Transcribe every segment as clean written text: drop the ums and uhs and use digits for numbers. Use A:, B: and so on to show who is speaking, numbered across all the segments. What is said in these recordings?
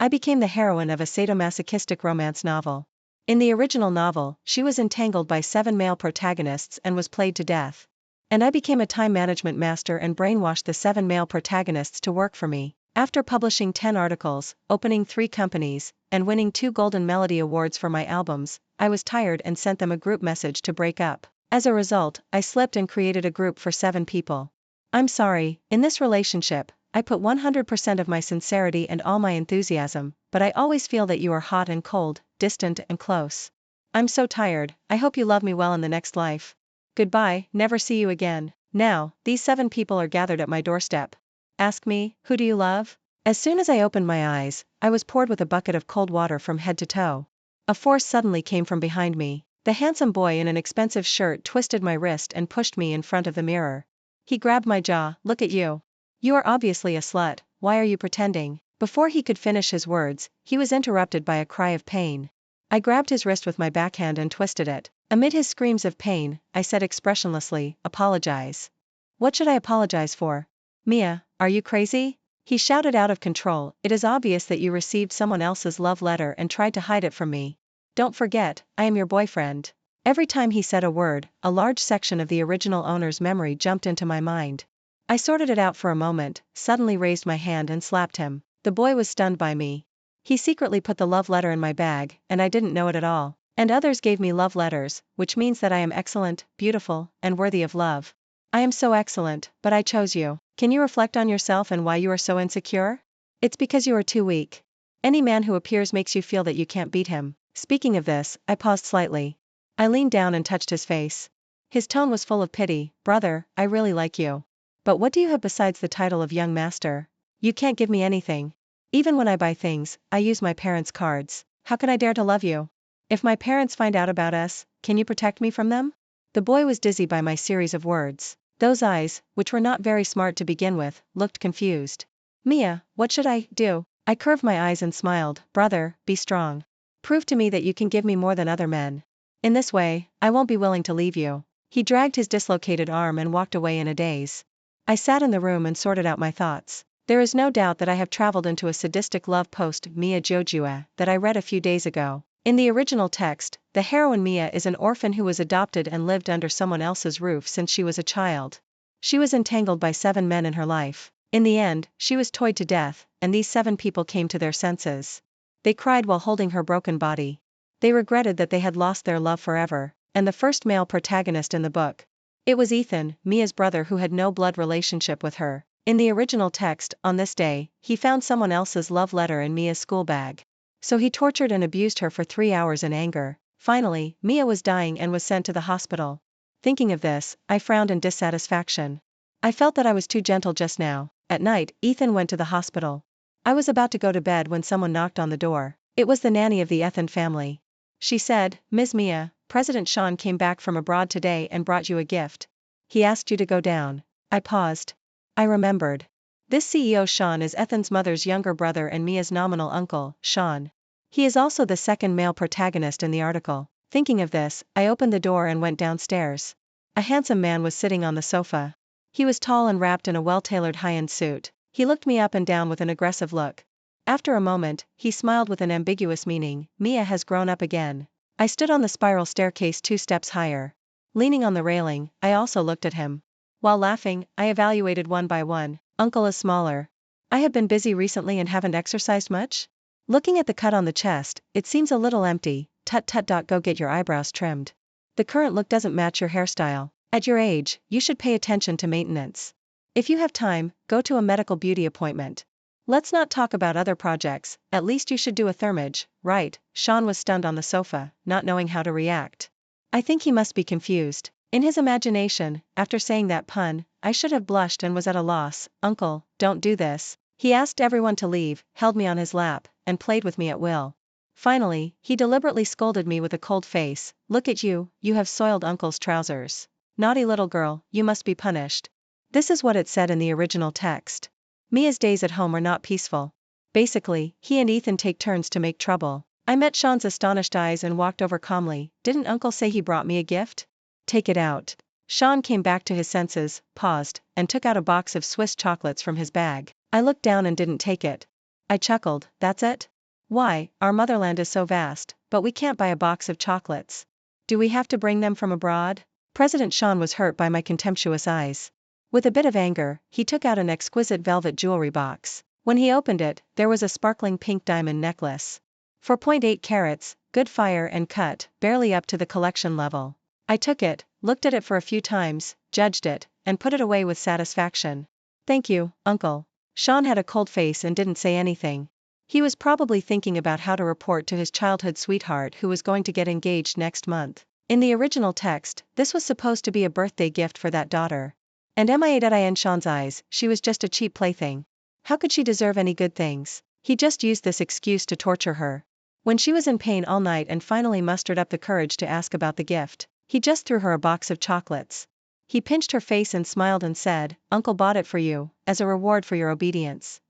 A: I became the heroine of a sadomasochistic romance novel. In the original novel, she was entangled by 7 male protagonists and was played to death. And I became a time management master and brainwashed the 7 male protagonists to work for me. After publishing 10 articles, opening 3 companies, and winning 2 Golden Melody Awards for my albums, I was tired and sent them a group message to break up. As a result, I slipped and created a group for 7 people. I'm sorry, in this relationship, I put 100% of my sincerity and all my enthusiasm, but I always feel that you are hot and cold, distant and close. I'm so tired, I hope you love me well in the next life. Goodbye, never see you again. Now, these 7 people are gathered at my doorstep. Ask me, who do you love? As soon as I opened my eyes, I was poured with a bucket of cold water from head to toe. A force suddenly came from behind me. The handsome boy in an expensive shirt twisted my wrist and pushed me in front of the mirror. He grabbed my jaw. Look at you. You are obviously a slut, why are you pretending? Before he could finish his words, he was interrupted by a cry of pain. I grabbed his wrist with my backhand and twisted it. Amid his screams of pain, I said expressionlessly, apologize. What should I apologize for? Mia, are you crazy? He shouted out of control, it is obvious that you received someone else's love letter and tried to hide it from me. Don't forget, I am your boyfriend. Every time he said a word, a large section of the original owner's memory jumped into my mind. I sorted it out for a moment, suddenly raised my hand and slapped him. The boy was stunned by me. He secretly put the love letter in my bag, and I didn't know it at all. And others gave me love letters, which means that I am excellent, beautiful, and worthy of love. I am so excellent, but I chose you. Can you reflect on yourself and why you are so insecure? It's because you are too weak. Any man who appears makes you feel that you can't beat him. Speaking of this, I paused slightly. I leaned down and touched his face. His tone was full of pity. Brother, I really like you. But what do you have besides the title of young master? You can't give me anything. Even when I buy things, I use my parents' cards. How can I dare to love you? If my parents find out about us, can you protect me from them? The boy was dizzy by my series of words. Those eyes, which were not very smart to begin with, looked confused. Mia, what should I do? I curved my eyes and smiled. Brother, be strong. Prove to me that you can give me more than other men. In this way, I won't be willing to leave you. He dragged his dislocated arm and walked away in a daze. I sat in the room and sorted out my thoughts. There is no doubt that I have traveled into a sadistic love post Mia Jojua that I read a few days ago. In the original text, the heroine Mia is an orphan who was adopted and lived under someone else's roof since she was a child. She was entangled by 7 men in her life. In the end, she was toyed to death, and these 7 people came to their senses. They cried while holding her broken body. They regretted that they had lost their love forever, and the first male protagonist in the book. It was Ethan, Mia's brother, who had no blood relationship with her. In the original text, on this day, he found someone else's love letter in Mia's school bag. So he tortured and abused her for 3 hours in anger. Finally, Mia was dying and was sent to the hospital. Thinking of this, I frowned in dissatisfaction. I felt that I was too gentle just now. At night, Ethan went to the hospital. I was about to go to bed when someone knocked on the door. It was the nanny of the Ethan family. She said, Ms. Mia, President Sean came back from abroad today and brought you a gift. He asked you to go down. I paused. I remembered. This CEO Sean is Ethan's mother's younger brother and Mia's nominal uncle, Sean. He is also the second male protagonist in the article. Thinking of this, I opened the door and went downstairs. A handsome man was sitting on the sofa. He was tall and wrapped in a well-tailored high-end suit. He looked me up and down with an aggressive look. After a moment, he smiled with an ambiguous meaning. Mia has grown up again. I stood on the spiral staircase 2 steps higher. Leaning on the railing, I also looked at him. While laughing, I evaluated one by one. Uncle is smaller. I have been busy recently and haven't exercised much? Looking at the cut on the chest, it seems a little empty. Tut tut. Go get your eyebrows trimmed. The current look doesn't match your hairstyle. At your age, you should pay attention to maintenance. If you have time, go to a medical beauty appointment. Let's not talk about other projects, at least you should do a thermage, right? Sean was stunned on the sofa, not knowing how to react. I think he must be confused. In his imagination, after saying that pun, I should have blushed and was at a loss. Uncle, don't do this. He asked everyone to leave, held me on his lap, and played with me at will. Finally, he deliberately scolded me with a cold face. Look at you, you have soiled Uncle's trousers. Naughty little girl, you must be punished. This is what it said in the original text. Mia's days at home are not peaceful. Basically, he and Ethan take turns to make trouble. I met Sean's astonished eyes and walked over calmly. Didn't Uncle say he brought me a gift? Take it out. Sean came back to his senses, paused, and took out a box of Swiss chocolates from his bag. I looked down and didn't take it. I chuckled, that's it? Why, our motherland is so vast, but we can't buy a box of chocolates. Do we have to bring them from abroad? President Sean was hurt by my contemptuous eyes. With a bit of anger, he took out an exquisite velvet jewelry box. When he opened it, there was a sparkling pink diamond necklace. 4.8 carats, good fire and cut, barely up to the collection level. I took it, looked at it for a few times, judged it, and put it away with satisfaction. Thank you, Uncle. Sean had a cold face and didn't say anything. He was probably thinking about how to report to his childhood sweetheart who was going to get engaged next month. In the original text, this was supposed to be a birthday gift for that daughter. And in Sean's eyes, she was just a cheap plaything. How could she deserve any good things? He just used this excuse to torture her. When she was in pain all night and finally mustered up the courage to ask about the gift, he just threw her a box of chocolates. He pinched her face and smiled and said, Uncle bought it for you, as a reward for your obedience.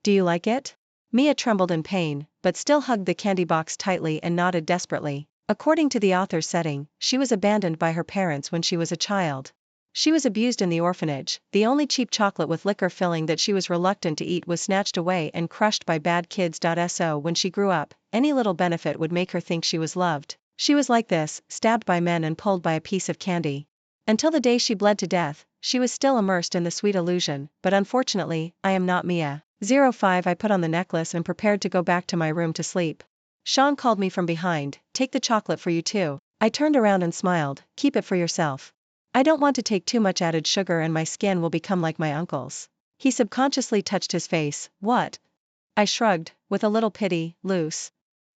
A: Do you like it? Mia trembled in pain, but still hugged the candy box tightly and nodded desperately. According to the author's setting, she was abandoned by her parents when she was a child. She was abused in the orphanage. The only cheap chocolate with liquor filling that she was reluctant to eat was snatched away and crushed by bad kids. So when she grew up, any little benefit would make her think she was loved. She was like this, stabbed by men and pulled by a piece of candy. Until the day she bled to death, she was still immersed in the sweet illusion, but unfortunately, I am not Mia. 05 I put on the necklace and prepared to go back to my room to sleep. Sean called me from behind, take the chocolate for you too. I turned around and smiled, keep it for yourself. I don't want to take too much added sugar and my skin will become like my uncle's. He subconsciously touched his face, what? I shrugged, with a little pity, loose.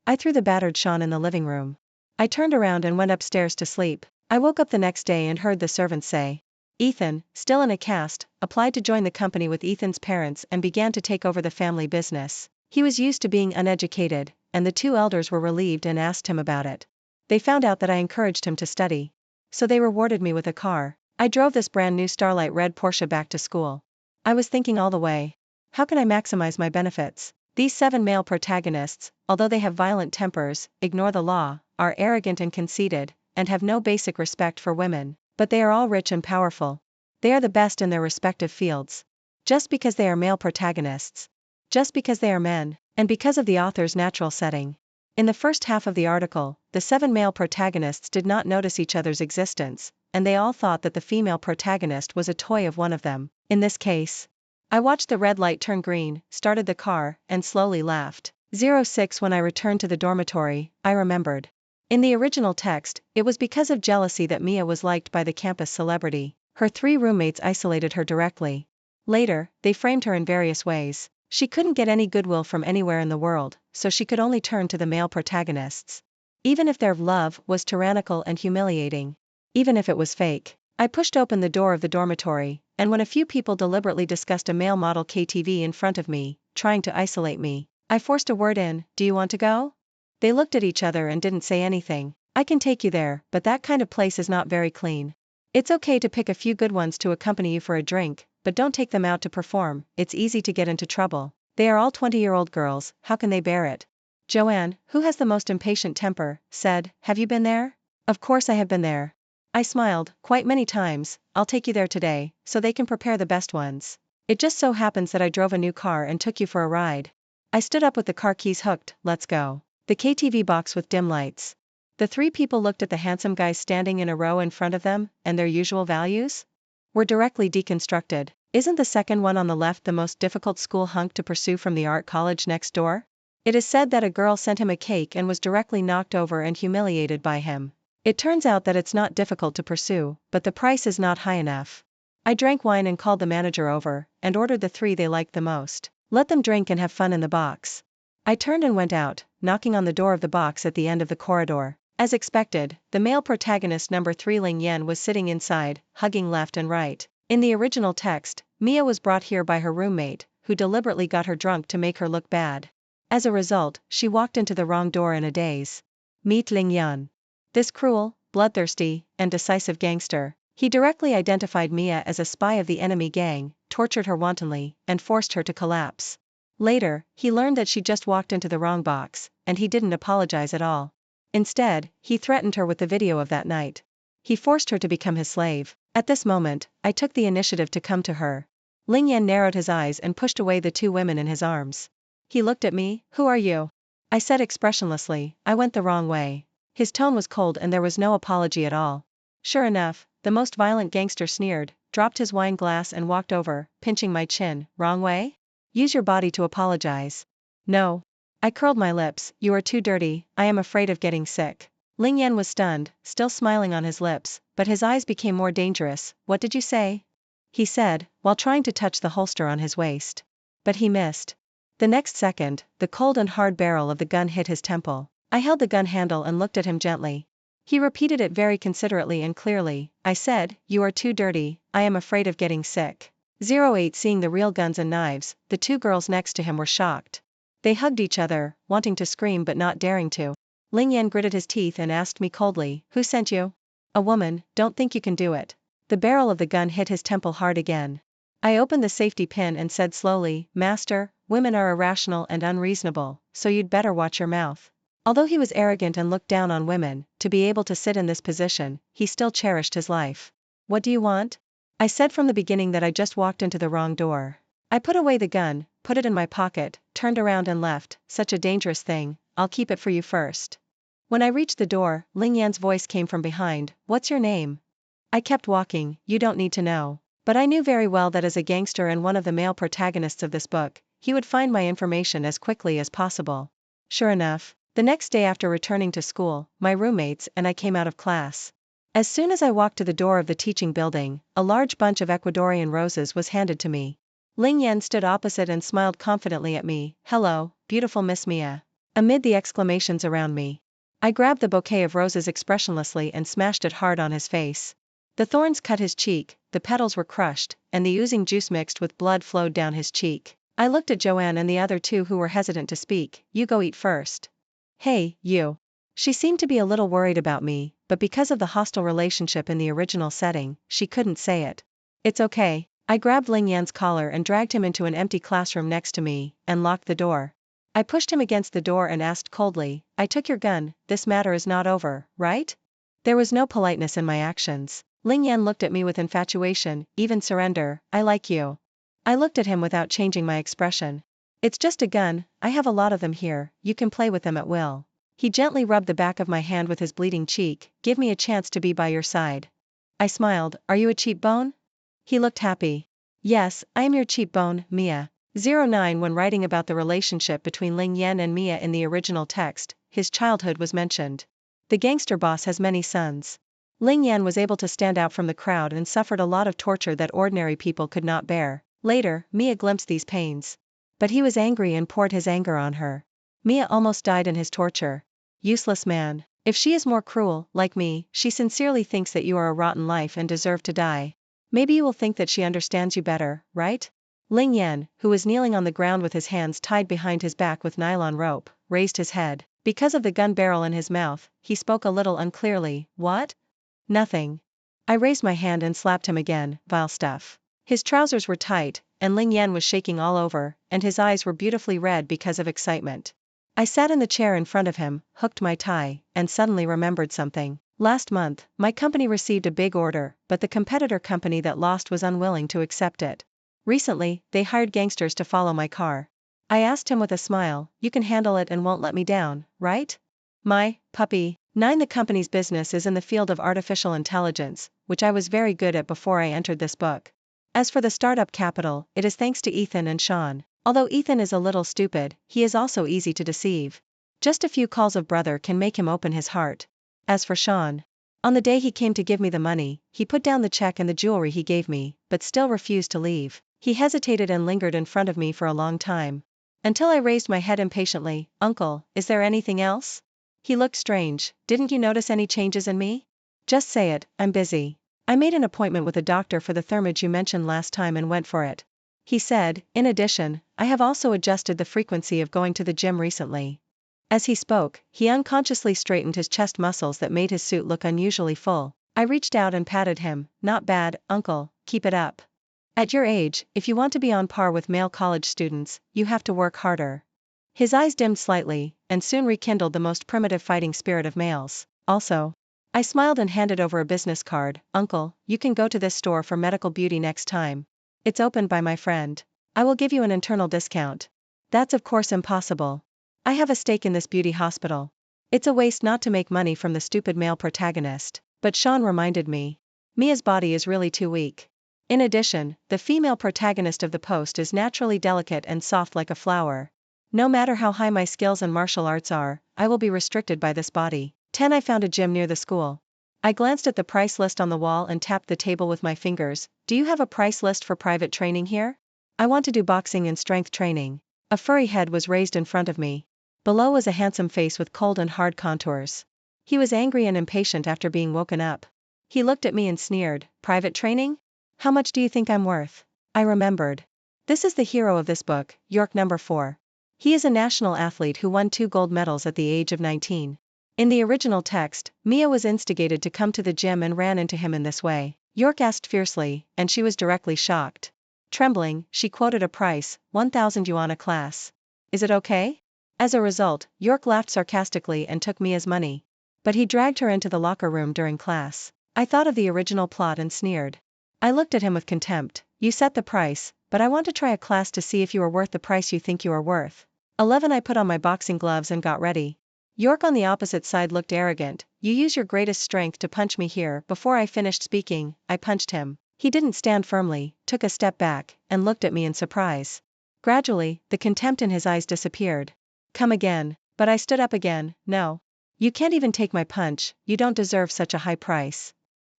A: I threw the battered Sean in the living room. I turned around and went upstairs to sleep. I woke up the next day and heard the servants say, Ethan, still in a cast, applied to join the company with Ethan's parents and began to take over the family business. He was used to being uneducated, and the two elders were relieved and asked him about it. They found out that I encouraged him to study. So they rewarded me with a car. I drove this brand new Starlight red Porsche back to school. I was thinking all the way, how can I maximize my benefits? These 7 male protagonists, although they have violent tempers, ignore the law, are arrogant and conceited, and have no basic respect for women, but they are all rich and powerful. They are the best in their respective fields. Just because they are male protagonists. Just because they are men, and because of the author's natural setting. In the first half of the article, the 7 male protagonists did not notice each other's existence, and they all thought that the female protagonist was a toy of one of them. In this case, I watched the red light turn green, started the car, and slowly laughed. 06 When I returned to the dormitory, I remembered. In the original text, it was because of jealousy that Mia was liked by the campus celebrity. Her 3 roommates isolated her directly. Later, they framed her in various ways. She couldn't get any goodwill from anywhere in the world, so she could only turn to the male protagonists. Even if their love was tyrannical and humiliating. Even if it was fake. I pushed open the door of the dormitory, and when a few people deliberately discussed a male model KTV in front of me, trying to isolate me, I forced a word in, do you want to go? They looked at each other and didn't say anything. I can take you there, but that kind of place is not very clean. It's okay to pick a few good ones to accompany you for a drink, but don't take them out to perform, it's easy to get into trouble. They are all 20-year-old girls, how can they bear it? Joanne, who has the most impatient temper, said, have you been there? Of course I have been there. I smiled, quite many times, I'll take you there today, so they can prepare the best ones. It just so happens that I drove a new car and took you for a ride. I stood up with the car keys hooked, let's go. The KTV box with dim lights. The 3 people looked at the handsome guys standing in a row in front of them, and their usual values were directly deconstructed. Isn't the second one on the left the most difficult school hunk to pursue from the art college next door? It is said that a girl sent him a cake and was directly knocked over and humiliated by him. It turns out that it's not difficult to pursue, but the price is not high enough. I drank wine and called the manager over, and ordered the 3 they liked the most. Let them drink and have fun in the box. I turned and went out, knocking on the door of the box at the end of the corridor. As expected, the male protagonist number 3 Ling Yan was sitting inside, hugging left and right. In the original text, Mia was brought here by her roommate, who deliberately got her drunk to make her look bad. As a result, she walked into the wrong door in a daze. Meet Ling Yan. This cruel, bloodthirsty, and decisive gangster. He directly identified Mia as a spy of the enemy gang, tortured her wantonly, and forced her to collapse. Later, he learned that she just walked into the wrong box, and he didn't apologize at all. Instead, he threatened her with the video of that night. He forced her to become his slave. At this moment, I took the initiative to come to her. Ling Yan narrowed his eyes and pushed away the 2 women in his arms. He looked at me, who are you? I said expressionlessly, I went the wrong way. His tone was cold and there was no apology at all. Sure enough, the most violent gangster sneered, dropped his wine glass and walked over, pinching my chin. Wrong way? Use your body to apologize. No. I curled my lips, you are too dirty, I am afraid of getting sick. Ling Yan was stunned, still smiling on his lips, but his eyes became more dangerous. What did you say? He said, while trying to touch the holster on his waist. But he missed. The next second, the cold and hard barrel of the gun hit his temple. I held the gun handle and looked at him gently. He repeated it very considerately and clearly. I said, you are too dirty, I am afraid of getting sick. 08 Seeing the real guns and knives, the two girls next to him were shocked. They hugged each other, wanting to scream but not daring to. Ling Yan gritted his teeth and asked me coldly, who sent you? A woman, don't think you can do it. The barrel of the gun hit his temple hard again. I opened the safety pin and said slowly, Master, women are irrational and unreasonable, so you'd better watch your mouth. Although he was arrogant and looked down on women, to be able to sit in this position, he still cherished his life. What do you want? I said from the beginning that I just walked into the wrong door. I put away the gun, put it in my pocket, turned around and left. Such a dangerous thing, I'll keep it for you first. When I reached the door, Ling Yan's voice came from behind, what's your name? I kept walking, you don't need to know. But I knew very well that as a gangster and one of the male protagonists of this book, he would find my information as quickly as possible. Sure enough, the next day after returning to school, my roommates and I came out of class. As soon as I walked to the door of the teaching building, a large bunch of Ecuadorian roses was handed to me. Ling Yan stood opposite and smiled confidently at me, hello, beautiful Miss Mia. Amid the exclamations around me, I grabbed the bouquet of roses expressionlessly and smashed it hard on his face. The thorns cut his cheek, the petals were crushed, and the oozing juice mixed with blood flowed down his cheek. I looked at Joanne and the other two who were hesitant to speak, you go eat first. Hey, you. She seemed to be a little worried about me, but because of the hostile relationship in the original setting, she couldn't say it. It's okay. I grabbed Ling Yan's collar and dragged him into an empty classroom next to me, and locked the door. I pushed him against the door and asked coldly, I took your gun, this matter is not over, right? There was no politeness in my actions. Ling Yan looked at me with infatuation, even surrender, I like you. I looked at him without changing my expression. It's just a gun, I have a lot of them here, you can play with them at will. He gently rubbed the back of my hand with his bleeding cheek, give me a chance to be by your side. I smiled, are you a cheap bone? He looked happy. Yes, I am your cheap bone, Mia. 09 When writing about the relationship between Ling Yan and Mia in the original text, his childhood was mentioned. The gangster boss has many sons. Ling Yan was able to stand out from the crowd and suffered a lot of torture that ordinary people could not bear. Later, Mia glimpsed these pains. But he was angry and poured his anger on her. Mia almost died in his torture. Useless man. If she is more cruel, like me, she sincerely thinks that you are a rotten life and deserve to die. Maybe you will think that she understands you better, right? Ling Yan, who was kneeling on the ground with his hands tied behind his back with nylon rope, raised his head. Because of the gun barrel in his mouth, he spoke a little unclearly, what? Nothing. I raised my hand and slapped him again, vile stuff. His trousers were tight, and Ling Yan was shaking all over, and his eyes were beautifully red because of excitement. I sat in the chair in front of him, hooked my tie, and suddenly remembered something. Last month, my company received a big order, but the competitor company that lost was unwilling to accept it. Recently, they hired gangsters to follow my car. I asked him with a smile, you can handle it and won't let me down, right? My puppy. 9 The company's business is in the field of artificial intelligence, which I was very good at before I entered this book. As for the startup capital, it is thanks to Ethan and Sean. Although Ethan is a little stupid, he is also easy to deceive. Just a few calls of brother can make him open his heart. As for Sean, on the day he came to give me the money, he put down the check and the jewelry he gave me, but still refused to leave. He hesitated and lingered in front of me for a long time. Until I raised my head impatiently, Uncle, is there anything else? He looked strange, didn't you notice any changes in me? Just say it, I'm busy. I made an appointment with a doctor for the thermage you mentioned last time and went for it. He said, in addition, I have also adjusted the frequency of going to the gym recently. As he spoke, he unconsciously straightened his chest muscles that made his suit look unusually full. I reached out and patted him, not bad, Uncle, keep it up. At your age, if you want to be on par with male college students, you have to work harder. His eyes dimmed slightly, and soon rekindled the most primitive fighting spirit of males. Also, I smiled and handed over a business card, Uncle, you can go to this store for medical beauty next time. It's opened by my friend. I will give you an internal discount. That's of course impossible. I have a stake in this beauty hospital. It's a waste not to make money from the stupid male protagonist, but Sean reminded me. Mia's body is really too weak. In addition, the female protagonist of the post is naturally delicate and soft like a flower. No matter how high my skills and martial arts are, I will be restricted by this body. 10. I found a gym near the school. I glanced at the price list on the wall and tapped the table with my fingers. Do you have a price list for private training here? I want to do boxing and strength training. A furry head was raised in front of me. Below was a handsome face with cold and hard contours. He was angry and impatient after being woken up. He looked at me and sneered. Private training? How much do you think I'm worth? I remembered. This is the hero of this book, York number 4. He is a national athlete who won 2 gold medals at the age of 19. In the original text, Mia was instigated to come to the gym and ran into him in this way. York asked fiercely, and she was directly shocked. Trembling, she quoted a price, 1,000 yuan a class. Is it okay? As a result, York laughed sarcastically and took Mia's money. But he dragged her into the locker room during class. I thought of the original plot and sneered. I looked at him with contempt. You set the price, but I want to try a class to see if you are worth the price you think you are worth. 11. I put on my boxing gloves and got ready. York on the opposite side looked arrogant. You use your greatest strength to punch me here. Before I finished speaking, I punched him. He didn't stand firmly, took a step back, and looked at me in surprise. Gradually, the contempt in his eyes disappeared. Come again. But I stood up again. No. You can't even take my punch, you don't deserve such a high price.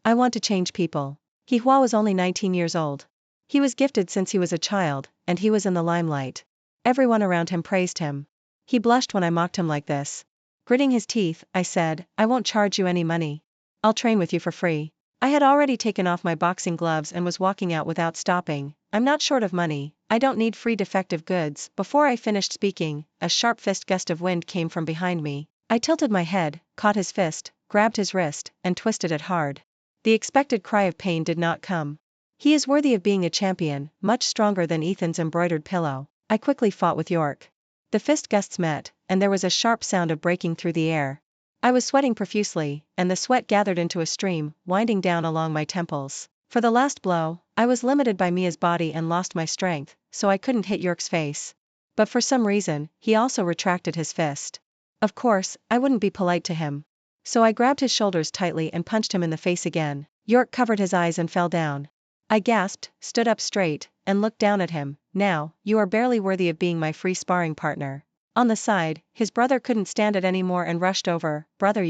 A: I want to change people. Hua was only 19 years old. He was gifted since he was a child, and he was in the limelight. Everyone around him praised him. He blushed when I mocked him like this. Gritting his teeth, I said, I won't charge you any money. I'll train with you for free. I had already taken off my boxing gloves and was walking out without stopping. I'm not short of money, I don't need free defective goods. Before I finished speaking, a sharp gust of wind came from behind me. I tilted my head, caught his fist, grabbed his wrist, and twisted it hard. The expected cry of pain did not come. He is worthy of being a champion, much stronger than Ethan's embroidered pillow. I quickly fought with York. The fist gusts met, and there was a sharp sound of breaking through the air. I was sweating profusely, and the sweat gathered into a stream, winding down along my temples. For the last blow, I was limited by Mia's body and lost my strength, so I couldn't hit York's face. But for some reason, he also retracted his fist. Of course, I wouldn't be polite to him. So I grabbed his shoulders tightly and punched him in the face again. York covered his eyes and fell down. I gasped, stood up straight, and looked down at him. Now, you are barely worthy of being my free sparring partner. On the side, his brother couldn't stand it anymore and rushed over. Brother,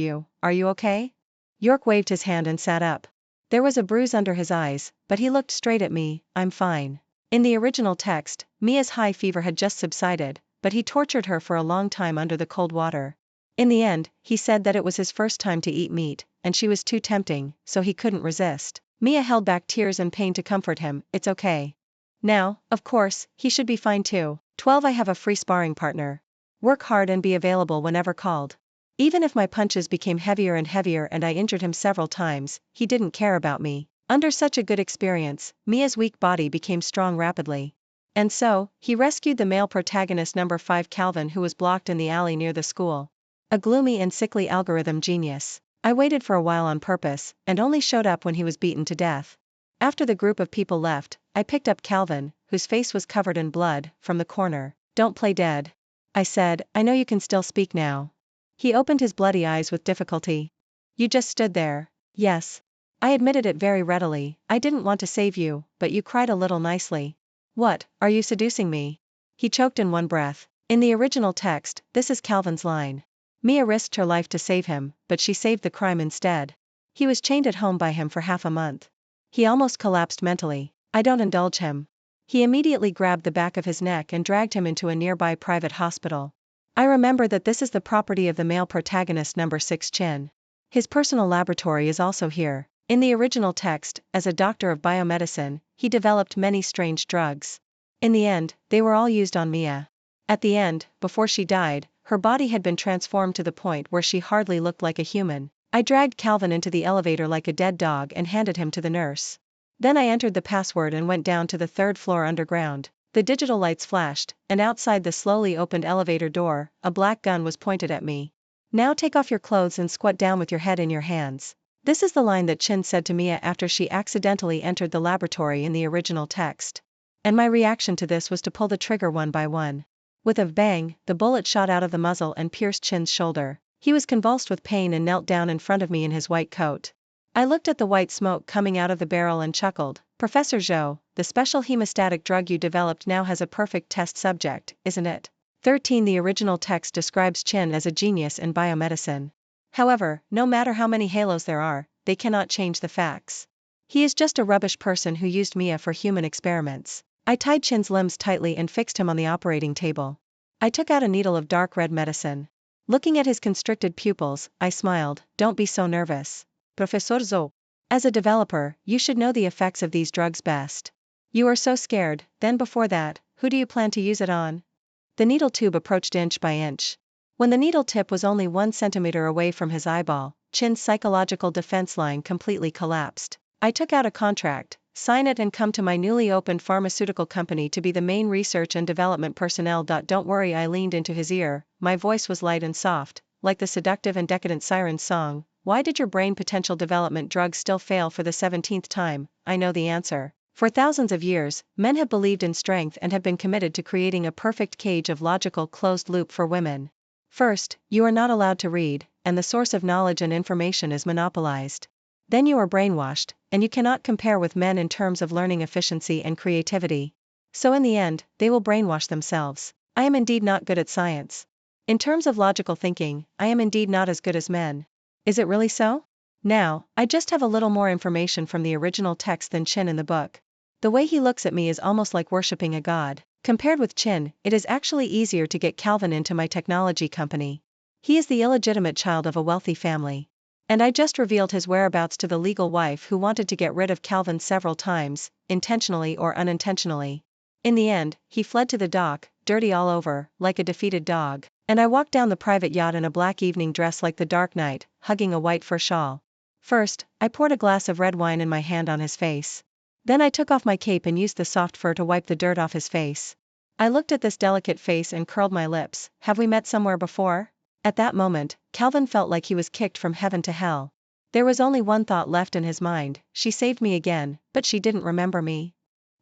A: are you okay? York waved his hand and sat up. There was a bruise under his eyes, but he looked straight at me. I'm fine. In the original text, Mia's high fever had just subsided, but he tortured her for a long time under the cold water. In the end, he said that it was his first time to eat meat, and she was too tempting, so he couldn't resist. Mia held back tears and pain to comfort him. It's okay. Now, of course, he should be fine too. 12. I have a free sparring partner. Work hard and be available whenever called. Even if my punches became heavier and I injured him several times, he didn't care about me. Under such a good experience, Mia's weak body became strong rapidly. And so, he rescued the male protagonist number 5 Calvin, who was blocked in the alley near the school. A gloomy and sickly algorithm genius. I waited for a while on purpose, and only showed up when he was beaten to death. After the group of people left, I picked up Calvin, whose face was covered in blood, from the corner. Don't play dead. I said, I know you can still speak now. He opened his bloody eyes with difficulty. You just stood there. Yes. I admitted it very readily. I didn't want to save you, but you cried a little nicely. What, are you seducing me? He choked in one breath. In the original text, this is Calvin's line. Mia risked her life to save him, but she saved the crime instead. He was chained at home by him for half a month. He almost collapsed mentally. I don't indulge him. He immediately grabbed the back of his neck and dragged him into a nearby private hospital. I remember that this is the property of the male protagonist number 6 Chin. His personal laboratory is also here. In the original text, as a doctor of biomedicine, he developed many strange drugs. In the end, they were all used on Mia. At the end, before she died, her body had been transformed to the point where she hardly looked like a human. I dragged Calvin into the elevator like a dead dog and handed him to the nurse. Then I entered the password and went down to the 3rd floor underground. The digital lights flashed, and outside the slowly opened elevator door, a black gun was pointed at me. Now take off your clothes and squat down with your head in your hands. This is the line that Chin said to Mia after she accidentally entered the laboratory in the original text. And my reaction to this was to pull the trigger one by one. With a bang, the bullet shot out of the muzzle and pierced Chin's shoulder. He was convulsed with pain and knelt down in front of me in his white coat. I looked at the white smoke coming out of the barrel and chuckled. Professor Zhou, the special hemostatic drug you developed now has a perfect test subject, isn't it? 13. The original text describes Chin as a genius in biomedicine. However, no matter how many halos there are, they cannot change the facts. He is just a rubbish person who used Mia for human experiments. I tied Chin's limbs tightly and fixed him on the operating table. I took out a needle of dark red medicine. Looking at his constricted pupils, I smiled. Don't be so nervous. Professor Zhou. As a developer, you should know the effects of these drugs best. You are so scared, then before that, who do you plan to use it on? The needle tube approached inch by inch. When the needle tip was only 1 centimeter away from his eyeball, Chin's psychological defense line completely collapsed. I took out a contract, sign it and come to my newly opened pharmaceutical company to be the main research and development personnel. Don't worry, I leaned into his ear, my voice was light and soft, like the seductive and decadent siren's song. Why did your brain potential development drug still fail for the 17th time? I know the answer. For thousands of years, men have believed in strength and have been committed to creating a perfect cage of logical closed loop for women. First, you are not allowed to read, and the source of knowledge and information is monopolized. Then you are brainwashed, and you cannot compare with men in terms of learning efficiency and creativity. So in the end, they will brainwash themselves. I am indeed not good at science. In terms of logical thinking, I am indeed not as good as men. Is it really so? Now, I just have a little more information from the original text than Chin in the book. The way he looks at me is almost like worshipping a god. Compared with Chin, it is actually easier to get Calvin into my technology company. He is the illegitimate child of a wealthy family. And I just revealed his whereabouts to the legal wife who wanted to get rid of Calvin several times, intentionally or unintentionally. In the end, he fled to the dock, dirty all over, like a defeated dog, and I walked down the private yacht in a black evening dress like the Dark Knight, hugging a white fur shawl. First, I poured a glass of red wine in my hand on his face. Then I took off my cape and used the soft fur to wipe the dirt off his face. I looked at this delicate face and curled my lips. Have we met somewhere before? At that moment, Calvin felt like he was kicked from heaven to hell. There was only one thought left in his mind: she saved me again, but she didn't remember me.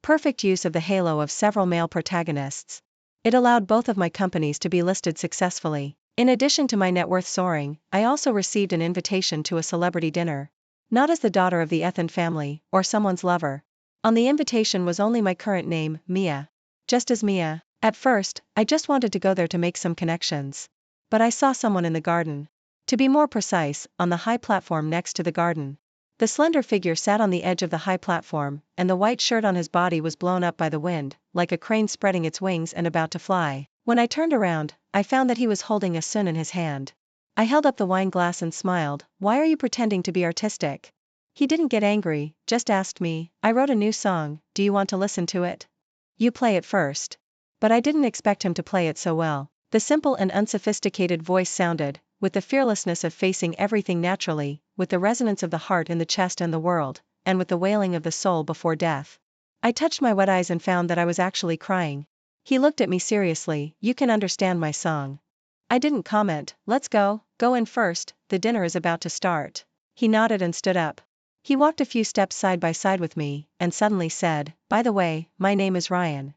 A: Perfect use of the halo of several male protagonists. It allowed both of my companies to be listed successfully. In addition to my net worth soaring, I also received an invitation to a celebrity dinner. Not as the daughter of the Ethan family, or someone's lover. On the invitation was only my current name, Mia. Just as Mia. At first, I just wanted to go there to make some connections. But I saw someone in the garden. To be more precise, on the high platform next to the garden. The slender figure sat on the edge of the high platform, and the white shirt on his body was blown up by the wind, like a crane spreading its wings and about to fly. When I turned around, I found that he was holding a sun in his hand. I held up the wine glass and smiled. Why are you pretending to be artistic? He didn't get angry, just asked me, I wrote a new song, do you want to listen to it? You play it first. But I didn't expect him to play it so well. The simple and unsophisticated voice sounded, with the fearlessness of facing everything naturally, with the resonance of the heart in the chest and the world, and with the wailing of the soul before death. I touched my wet eyes and found that I was actually crying. He looked at me seriously. You can understand my song. I didn't comment. Let's go in first, the dinner is about to start. He nodded and stood up. He walked a few steps side by side with me, and suddenly said, by the way, my name is Ryan.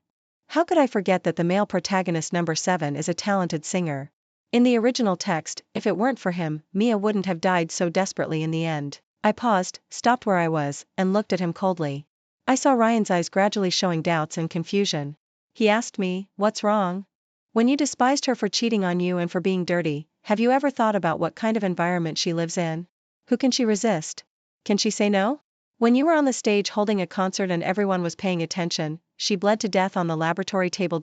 A: How could I forget that the male protagonist number 7 is a talented singer? In the original text, if it weren't for him, Mia wouldn't have died so desperately in the end. I paused, stopped where I was, and looked at him coldly. I saw Ryan's eyes gradually showing doubts and confusion. He asked me, what's wrong? When you despised her for cheating on you and for being dirty, have you ever thought about what kind of environment she lives in? Who can she resist? Can she say no? When you were on the stage holding a concert and everyone was paying attention, she bled to death on the laboratory table.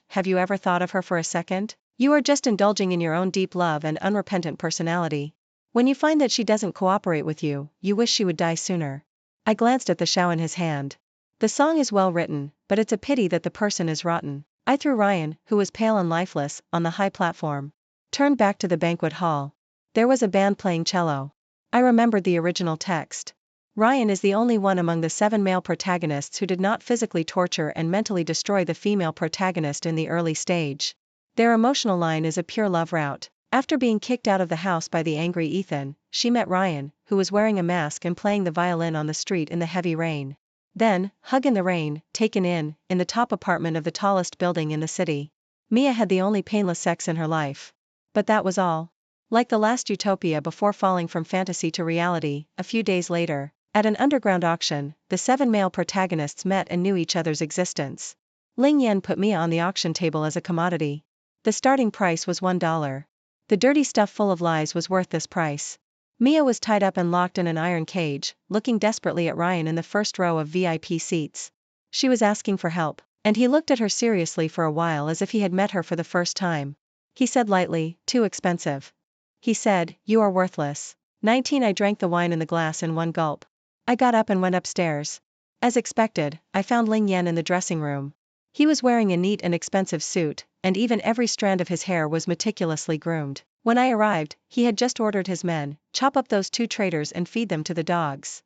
A: Have you ever thought of her for a second? You are just indulging in your own deep love and unrepentant personality. When you find that she doesn't cooperate with you, you wish she would die sooner. I glanced at the show in his hand. The song is well written, but it's a pity that the person is rotten. I threw Ryan, who was pale and lifeless, on the high platform. Turned back to the banquet hall. There was a band playing cello. I remembered the original text. Ryan is the only one among the 7 male protagonists who did not physically torture and mentally destroy the female protagonist in the early stage. Their emotional line is a pure love route. After being kicked out of the house by the angry Ethan, she met Ryan, who was wearing a mask and playing the violin on the street in the heavy rain. Then, hug in the rain, taken in the top apartment of the tallest building in the city. Mia had the only painless sex in her life. But that was all. Like the last utopia before falling from fantasy to reality, a few days later, at an underground auction, the 7 male protagonists met and knew each other's existence. Ling Yan put Mia on the auction table as a commodity. The starting price was $1. The dirty stuff full of lies was worth this price. Mia was tied up and locked in an iron cage, looking desperately at Ryan in the first row of VIP seats. She was asking for help, and he looked at her seriously for a while as if he had met her for the first time. He said lightly, "Too expensive." He said, "You are worthless." 19 I drank the wine in the glass in one gulp. I got up and went upstairs. As expected, I found Ling Yan in the dressing room. He was wearing a neat and expensive suit, and even every strand of his hair was meticulously groomed. When I arrived, he had just ordered his men, "Chop up those 2 traitors and feed them to the dogs."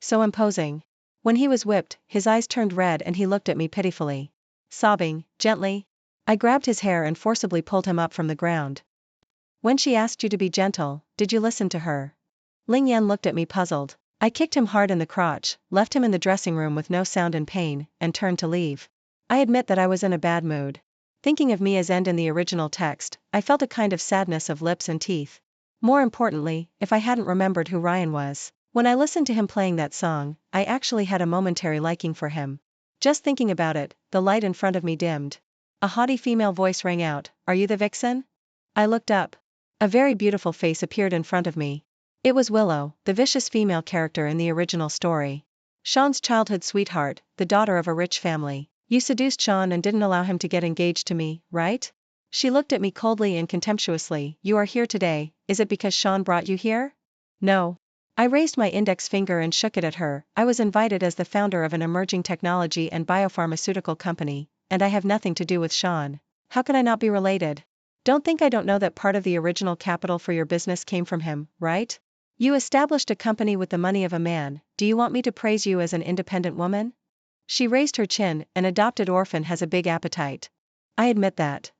A: So imposing. When he was whipped, his eyes turned red and he looked at me pitifully. Sobbing, gently. I grabbed his hair and forcibly pulled him up from the ground. "When she asked you to be gentle, did you listen to her?" Ling Yan looked at me puzzled. I kicked him hard in the crotch, left him in the dressing room with no sound and pain, and turned to leave. I admit that I was in a bad mood. Thinking of Mia's end in the original text, I felt a kind of sadness of lips and teeth. More importantly, if I hadn't remembered who Ryan was. When I listened to him playing that song, I actually had a momentary liking for him. Just thinking about it, the light in front of me dimmed. A haughty female voice rang out, "Are you the vixen?" I looked up. A very beautiful face appeared in front of me. It was Willow, the vicious female character in the original story. Sean's childhood sweetheart, the daughter of a rich family. "You seduced Sean and didn't allow him to get engaged to me, right?" She looked at me coldly and contemptuously. "You are here today, is it because Sean brought you here?" "No." I raised my index finger and shook it at her. "I was invited as the founder of an emerging technology and biopharmaceutical company, and I have nothing to do with Sean. How can I not be related? Don't think I don't know that part of the original capital for your business came from him, right? You established a company with the money of a man. Do you want me to praise you as an independent woman?" She raised her chin. "An adopted orphan has a big appetite." "I admit that."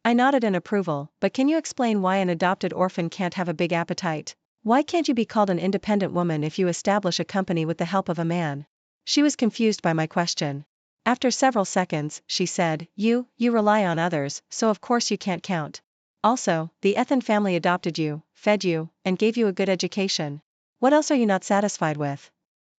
A: I nodded in approval, "But can you explain why an adopted orphan can't have a big appetite? Why can't you be called an independent woman if you establish a company with the help of a man?" She was confused by my question. After several seconds, she said, You rely on others, so of course you can't count. Also, the Ethan family adopted you, fed you, and gave you a good education. What else are you not satisfied with?"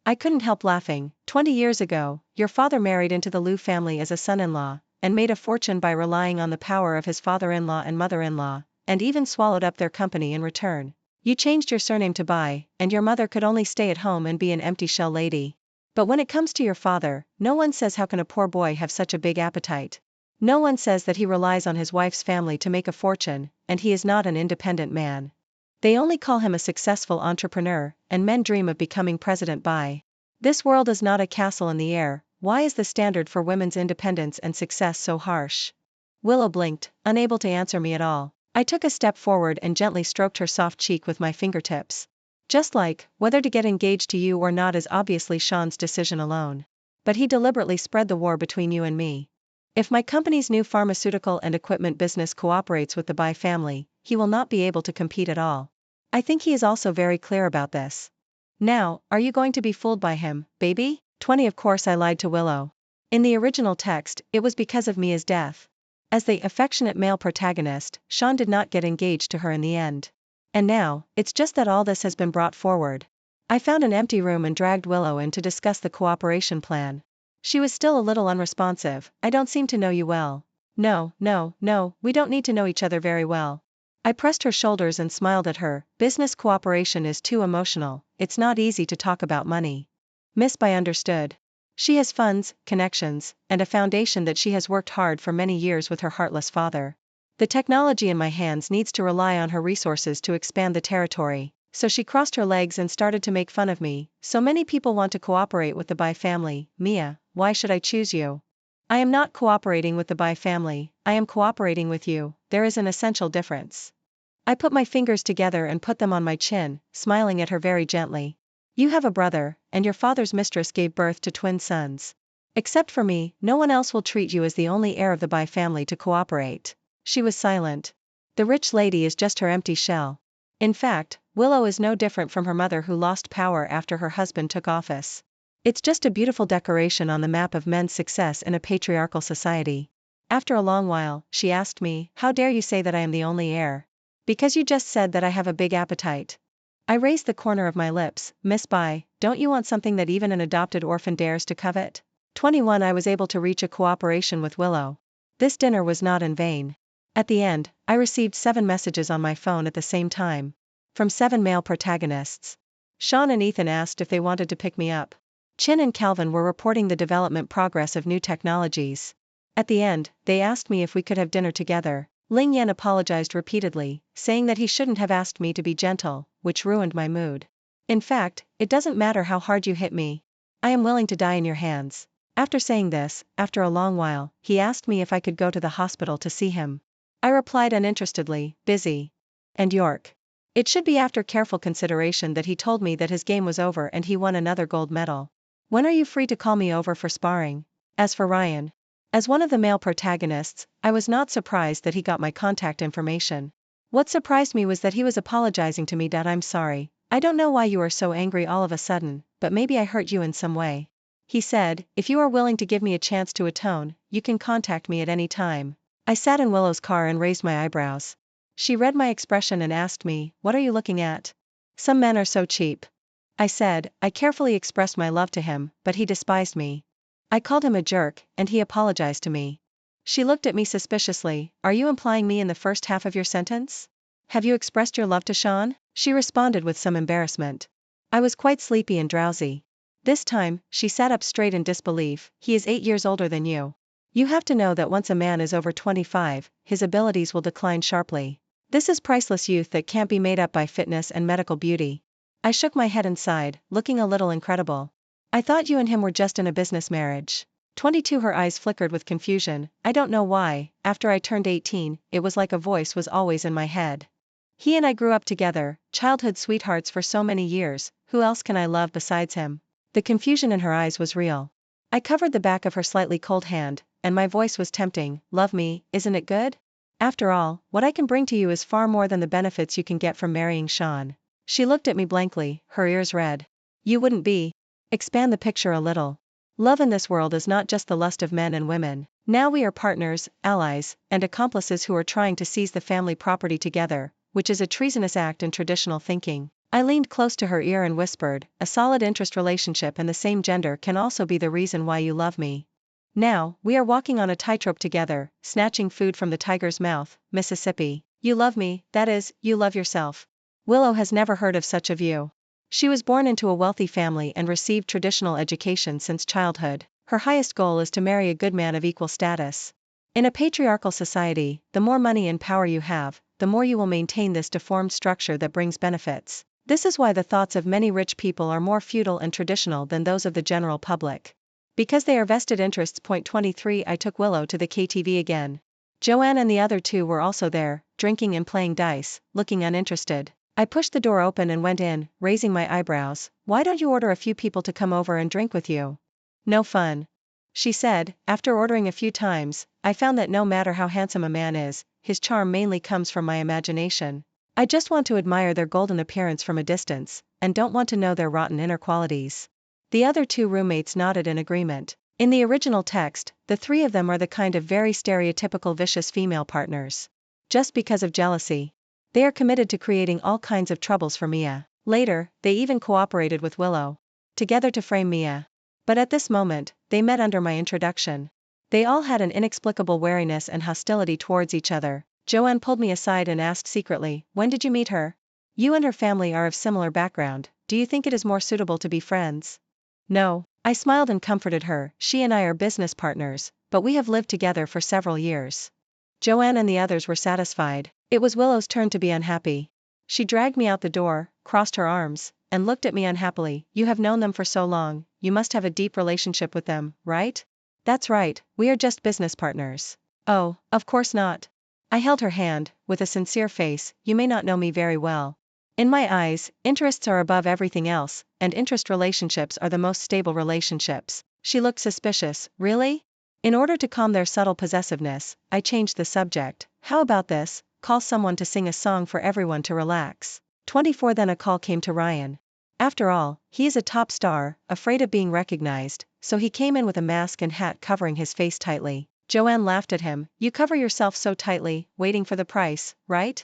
A: I couldn't help laughing. 20 years ago, your father married into the Liu family as a son-in-law, and made a fortune by relying on the power of his father-in-law and mother-in-law, and even swallowed up their company in return. You changed your surname to Bai, and your mother could only stay at home and be an empty shell lady. But when it comes to your father, no one says how can a poor boy have such a big appetite. No one says that he relies on his wife's family to make a fortune, and he is not an independent man. They only call him a successful entrepreneur, and men dream of becoming President Bai. This world is not a castle in the air. Why is the standard for women's independence and success so harsh? Willow blinked, unable to answer me at all. I took a step forward and gently stroked her soft cheek with my fingertips. "Just like, whether to get engaged to you or not is obviously Sean's decision alone. But he deliberately spread the war between you and me. If my company's new pharmaceutical and equipment business cooperates with the Bai family, he will not be able to compete at all. I think he is also very clear about this. Now, are you going to be fooled by him, baby?" 20 Of course I lied to Willow. In the original text, it was because of Mia's death. As the affectionate male protagonist, Sean did not get engaged to her in the end. And now, it's just that all this has been brought forward. I found an empty room and dragged Willow in to discuss the cooperation plan. She was still a little unresponsive. "I don't seem to know you well." No, we don't need to know each other very well." I pressed her shoulders and smiled at her. "Business cooperation is too emotional, it's not easy to talk about money." Miss Bai understood. She has funds, connections, and a foundation that she has worked hard for many years with her heartless father. The technology in my hands needs to rely on her resources to expand the territory. So she crossed her legs and started to make fun of me. "So many people want to cooperate with the Bai family, Mia, why should I choose you?" "I am not cooperating with the Bai family, I am cooperating with you, there is an essential difference." I put my fingers together and put them on my chin, smiling at her very gently. "You have a brother, and your father's mistress gave birth to twin sons. Except for me, no one else will treat you as the only heir of the Bai family to cooperate." She was silent. The rich lady is just her empty shell. In fact, Willow is no different from her mother who lost power after her husband took office. It's just a beautiful decoration on the map of men's success in a patriarchal society. After a long while, she asked me, how dare you say that I am the only heir? Because you just said that I have a big appetite. I raised the corner of my lips, Miss Bai, don't you want something that even an adopted orphan dares to covet? 21 I was able to reach a cooperation with Willow. This dinner was not in vain. At the end, I received 7 messages on my phone at the same time. From 7 male protagonists. Sean and Ethan asked if they wanted to pick me up. Chin and Calvin were reporting the development progress of new technologies. At the end, they asked me if we could have dinner together. Ling Yan apologized repeatedly, saying that he shouldn't have asked me to be gentle, which ruined my mood. In fact, it doesn't matter how hard you hit me. I am willing to die in your hands. After saying this, after a long while, he asked me if I could go to the hospital to see him. I replied uninterestedly, busy. And York. It should be after careful consideration that he told me that his game was over and he won another gold medal. When are you free to call me over for sparring? As for Ryan. As one of the male protagonists, I was not surprised that he got my contact information. What surprised me was that he was apologizing to me. I'm sorry, I don't know why you are so angry all of a sudden, but maybe I hurt you in some way. He said, if you are willing to give me a chance to atone, you can contact me at any time. I sat in Willow's car and raised my eyebrows. She read my expression and asked me, what are you looking at? Some men are so cheap. I said, I carefully expressed my love to him, but he despised me. I called him a jerk, and he apologized to me. She looked at me suspiciously, are you implying me in the first half of your sentence? Have you expressed your love to Sean? She responded with some embarrassment. I was quite sleepy and drowsy. This time, she sat up straight in disbelief, he is 8 years older than you. You have to know that once a man is over 25, his abilities will decline sharply. This is priceless youth that can't be made up by fitness and medical beauty. I shook my head and sighed, looking a little incredible. I thought you and him were just in a business marriage. 22 Her eyes flickered with confusion, I don't know why, after I turned 18, it was like a voice was always in my head. He and I grew up together, childhood sweethearts for so many years, who else can I love besides him? The confusion in her eyes was real. I covered the back of her slightly cold hand, and my voice was tempting, love me, isn't it good? After all, what I can bring to you is far more than the benefits you can get from marrying Sean. She looked at me blankly, her ears red. You wouldn't be. Expand the picture a little. Love in this world is not just the lust of men and women. Now we are partners, allies, and accomplices who are trying to seize the family property together, which is a treasonous act in traditional thinking. I leaned close to her ear and whispered, a solid interest relationship and the same gender can also be the reason why you love me. Now, we are walking on a tightrope together, snatching food from the tiger's mouth, Mississippi. You love me, that is, you love yourself. Willow has never heard of such a view. She was born into a wealthy family and received traditional education since childhood. Her highest goal is to marry a good man of equal status. In a patriarchal society, the more money and power you have, the more you will maintain this deformed structure that brings benefits. This is why the thoughts of many rich people are more feudal and traditional than those of the general public. Because they are vested interests. 23 I took Willow to the KTV again. Joanne and the other 2 were also there, drinking and playing dice, looking uninterested. I pushed the door open and went in, raising my eyebrows. Why don't you order a few people to come over and drink with you? No fun. She said, after ordering a few times, I found that no matter how handsome a man is, his charm mainly comes from my imagination. I just want to admire their golden appearance from a distance, and don't want to know their rotten inner qualities. The other 2 roommates nodded in agreement. In the original text, the 3 of them are the kind of very stereotypical vicious female partners. Just because of jealousy. They are committed to creating all kinds of troubles for Mia. Later, they even cooperated with Willow. Together to frame Mia. But at this moment, they met under my introduction. They all had an inexplicable wariness and hostility towards each other. Joanne pulled me aside and asked secretly, when did you meet her? You and her family are of similar background, do you think it is more suitable to be friends? No. I smiled and comforted her, she and I are business partners, but we have lived together for several years. Joanne and the others were satisfied. It was Willow's turn to be unhappy. She dragged me out the door, crossed her arms, and looked at me unhappily. You have known them for so long, you must have a deep relationship with them, right? That's right, we are just business partners. Oh, of course not. I held her hand, with a sincere face, you may not know me very well. In my eyes, interests are above everything else, and interest relationships are the most stable relationships. She looked suspicious, really? In order to calm their subtle possessiveness, I changed the subject. How about this? Call someone to sing a song for everyone to relax. 24 Then a call came to Ryan. After all, he is a top star, afraid of being recognized, so he came in with a mask and hat covering his face tightly. Joanne laughed at him. You cover yourself so tightly, waiting for the price, right?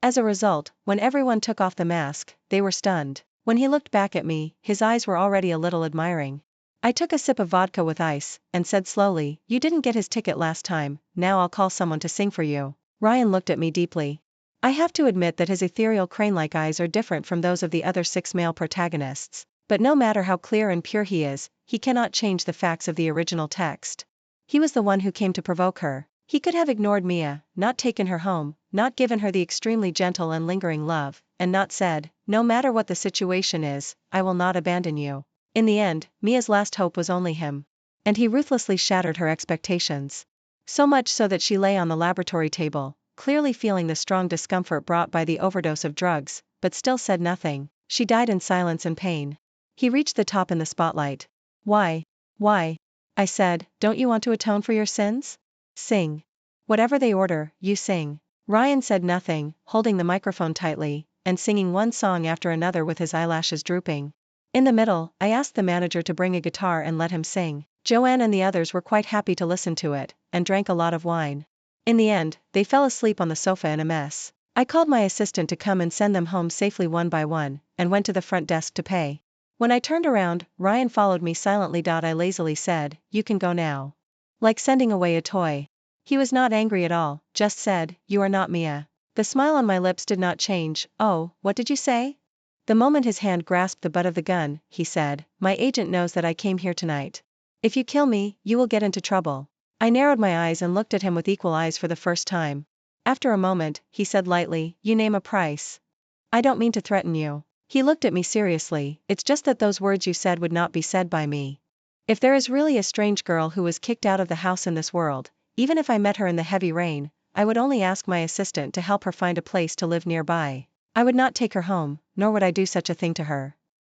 A: As a result, when everyone took off the mask, they were stunned. When he looked back at me, his eyes were already a little admiring. I took a sip of vodka with ice, and said slowly, you didn't get his ticket last time, now I'll call someone to sing for you. Ryan looked at me deeply. I have to admit that his ethereal crane-like eyes are different from those of the other 6 male protagonists, but no matter how clear and pure he is, he cannot change the facts of the original text. He was the one who came to provoke her. He could have ignored Mia, not taken her home, not given her the extremely gentle and lingering love, and not said, no matter what the situation is, I will not abandon you. In the end, Mia's last hope was only him. And he ruthlessly shattered her expectations. So much so that she lay on the laboratory table, clearly feeling the strong discomfort brought by the overdose of drugs, but still said nothing. She died in silence and pain. He reached the top in the spotlight. Why? Why? I said, don't you want to atone for your sins? Sing. Whatever they order, you sing. Ryan said nothing, holding the microphone tightly, and singing one song after another with his eyelashes drooping. In the middle, I asked the manager to bring a guitar and let him sing. Joanne and the others were quite happy to listen to it, and drank a lot of wine. In the end, they fell asleep on the sofa in a mess. I called my assistant to come and send them home safely one by one, and went to the front desk to pay. When I turned around, Ryan followed me silently. I lazily said, you can go now. Like sending away a toy. He was not angry at all, just said, you are not Mia. The smile on my lips did not change. Oh, what did you say? The moment his hand grasped the butt of the gun, he said, my agent knows that I came here tonight. If you kill me, you will get into trouble. I narrowed my eyes and looked at him with equal eyes for the first time. After a moment, he said lightly, you name a price. I don't mean to threaten you. He looked at me seriously, it's just that those words you said would not be said by me. If there is really a strange girl who was kicked out of the house in this world, even if I met her in the heavy rain, I would only ask my assistant to help her find a place to live nearby. I would not take her home, nor would I do such a thing to her.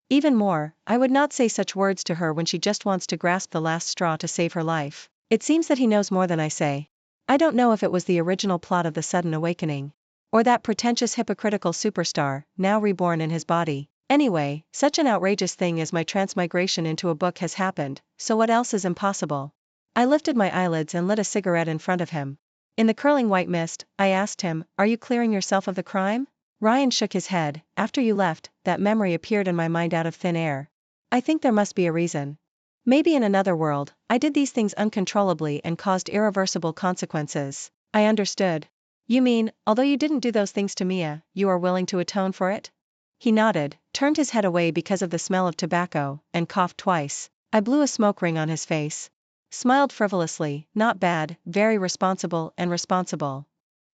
A: Even more, I would not say such words to her when she just wants to grasp the last straw to save her life. It seems that he knows more than I say. I don't know if it was the original plot of The Sudden Awakening. Or that pretentious hypocritical superstar, now reborn in his body. Anyway, such an outrageous thing as my transmigration into a book has happened, so what else is impossible? I lifted my eyelids and lit a cigarette in front of him. In the curling white mist, I asked him, are you clearing yourself of the crime? Ryan shook his head. After you left, that memory appeared in my mind out of thin air. I think there must be a reason. Maybe in another world, I did these things uncontrollably and caused irreversible consequences. I understood. You mean, although you didn't do those things to Mia, you are willing to atone for it? He nodded, turned his head away because of the smell of tobacco, and coughed twice. I blew a smoke ring on his face. Smiled frivolously, not bad, very responsible and responsible.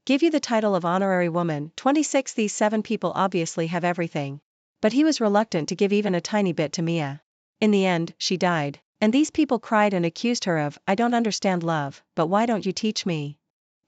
A: Give you the title of honorary woman, 26. These 7 people obviously have everything. But he was reluctant to give even a tiny bit to Mia. In the end, she died. And these people cried and accused her of, I don't understand love, but why don't you teach me?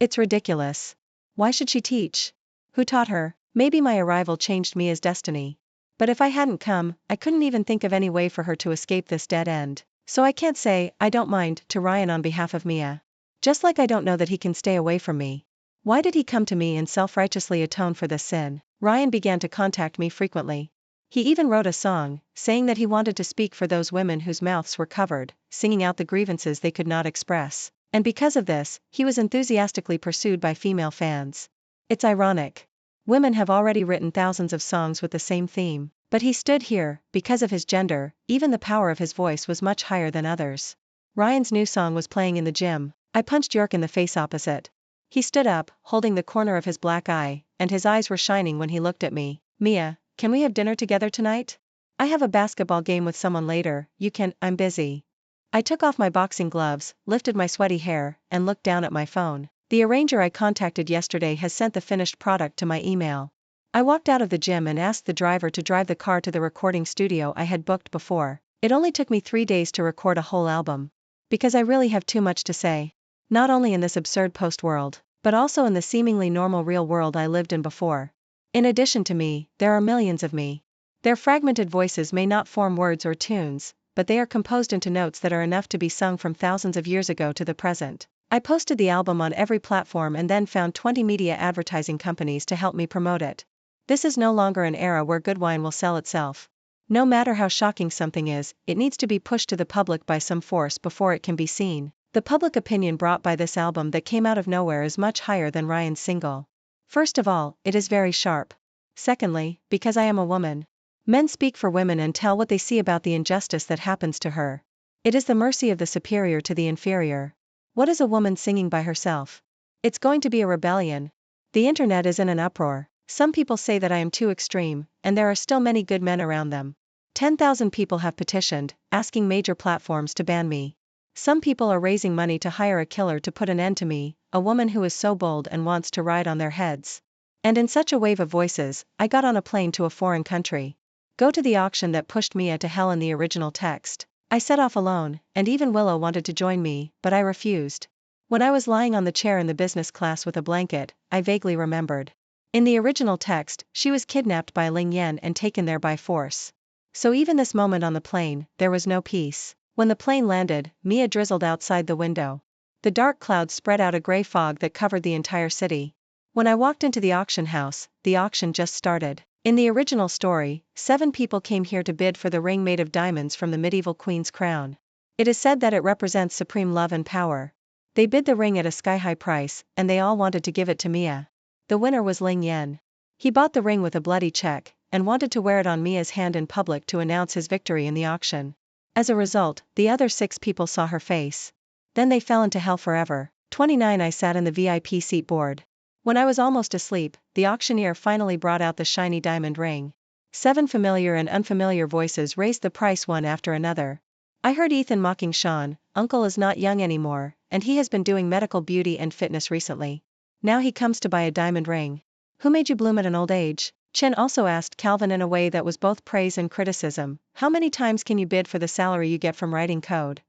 A: It's ridiculous. Why should she teach? Who taught her? Maybe my arrival changed Mia's destiny. But if I hadn't come, I couldn't even think of any way for her to escape this dead end. So I can't say, I don't mind, to Ryan on behalf of Mia. Just like I don't know that he can stay away from me. Why did he come to me and self-righteously atone for this sin? Ryan began to contact me frequently. He even wrote a song, saying that he wanted to speak for those women whose mouths were covered, singing out the grievances they could not express. And because of this, he was enthusiastically pursued by female fans. It's ironic. Women have already written thousands of songs with the same theme, but he stood here, because of his gender, even the power of his voice was much higher than others. Ryan's new song was playing in the gym. I punched York in the face opposite. He stood up, holding the corner of his black eye, and his eyes were shining when he looked at me. Mia, can we have dinner together tonight? I have a basketball game with someone later, you can, I'm busy. I took off my boxing gloves, lifted my sweaty hair, and looked down at my phone. The arranger I contacted yesterday has sent the finished product to my email. I walked out of the gym and asked the driver to drive the car to the recording studio I had booked before. It only took me 3 days to record a whole album. Because I really have too much to say. Not only in this absurd post-world, but also in the seemingly normal real world I lived in before. In addition to me, there are millions of me. Their fragmented voices may not form words or tunes, but they are composed into notes that are enough to be sung from thousands of years ago to the present. I posted the album on every platform and then found 20 media advertising companies to help me promote it. This is no longer an era where good wine will sell itself. No matter how shocking something is, it needs to be pushed to the public by some force before it can be seen. The public opinion brought by this album that came out of nowhere is much higher than Ryan's single. First of all, it is very sharp. Secondly, because I am a woman. Men speak for women and tell what they see about the injustice that happens to her. It is the mercy of the superior to the inferior. What is a woman singing by herself? It's going to be a rebellion. The internet is in an uproar. Some people say that I am too extreme, and there are still many good men around them. 10,000 people have petitioned, asking major platforms to ban me. Some people are raising money to hire a killer to put an end to me, a woman who is so bold and wants to ride on their heads. And in such a wave of voices, I got on a plane to a foreign country. Go to the auction that pushed Mia to hell in the original text. I set off alone, and even Willow wanted to join me, but I refused. When I was lying on the chair in the business class with a blanket, I vaguely remembered. In the original text, she was kidnapped by Ling Yan and taken there by force. So even this moment on the plane, there was no peace. When the plane landed, Mia drizzled outside the window. The dark clouds spread out a gray fog that covered the entire city. When I walked into the auction house, the auction just started. In the original story, 7 people came here to bid for the ring made of diamonds from the medieval queen's crown. It is said that it represents supreme love and power. They bid the ring at a sky-high price, and they all wanted to give it to Mia. The winner was Ling Yan. He bought the ring with a bloody check, and wanted to wear it on Mia's hand in public to announce his victory in the auction. As a result, the other 6 people saw her face. Then they fell into hell forever. 29 I sat in the VIP seat bored. When I was almost asleep, the auctioneer finally brought out the shiny diamond ring. 7 familiar and unfamiliar voices raised the price one after another. I heard Ethan mocking Sean, "Uncle is not young anymore, and he has been doing medical beauty and fitness recently. Now he comes to buy a diamond ring. Who made you bloom at an old age?" Chin also asked Calvin in a way that was both praise and criticism, "How many times can you bid for the salary you get from writing code?"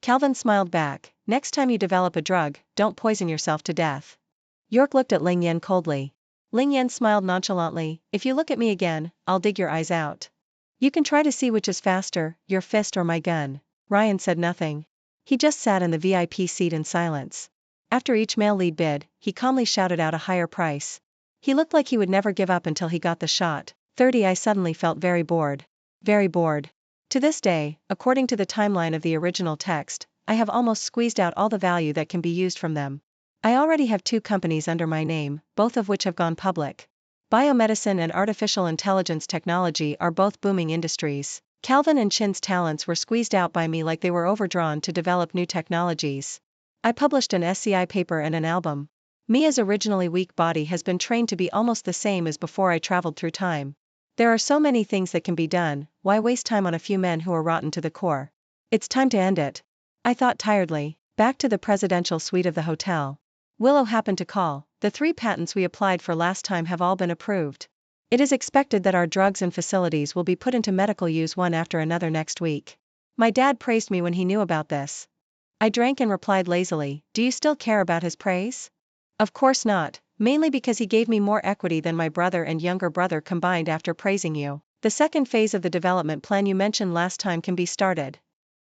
A: Calvin smiled back, "Next time you develop a drug, don't poison yourself to death." York looked at Ling Yan coldly. Ling Yan smiled nonchalantly, "If you look at me again, I'll dig your eyes out. You can try to see which is faster, your fist or my gun." Ryan said nothing. He just sat in the VIP seat in silence. After each male lead bid, he calmly shouted out a higher price. He looked like he would never give up until he got the shot. 30 I suddenly felt very bored. Very bored. To this day, according to the timeline of the original text, I have almost squeezed out all the value that can be used from them. I already have 2 companies under my name, both of which have gone public. Biomedicine and artificial intelligence technology are both booming industries. Calvin and Chin's talents were squeezed out by me like they were overdrawn to develop new technologies. I published an SCI paper and an album. Mia's originally weak body has been trained to be almost the same as before I traveled through time. There are so many things that can be done, why waste time on a few men who are rotten to the core? It's time to end it. I thought tiredly. Back to the presidential suite of the hotel. Willow happened to call. The 3 patents we applied for last time have all been approved. It is expected that our drugs and facilities will be put into medical use one after another next week. My dad praised me when he knew about this. I drank and replied lazily, "Do you still care about his praise?" "Of course not, mainly because he gave me more equity than my brother and younger brother combined after praising you. The second phase of the development plan you mentioned last time can be started."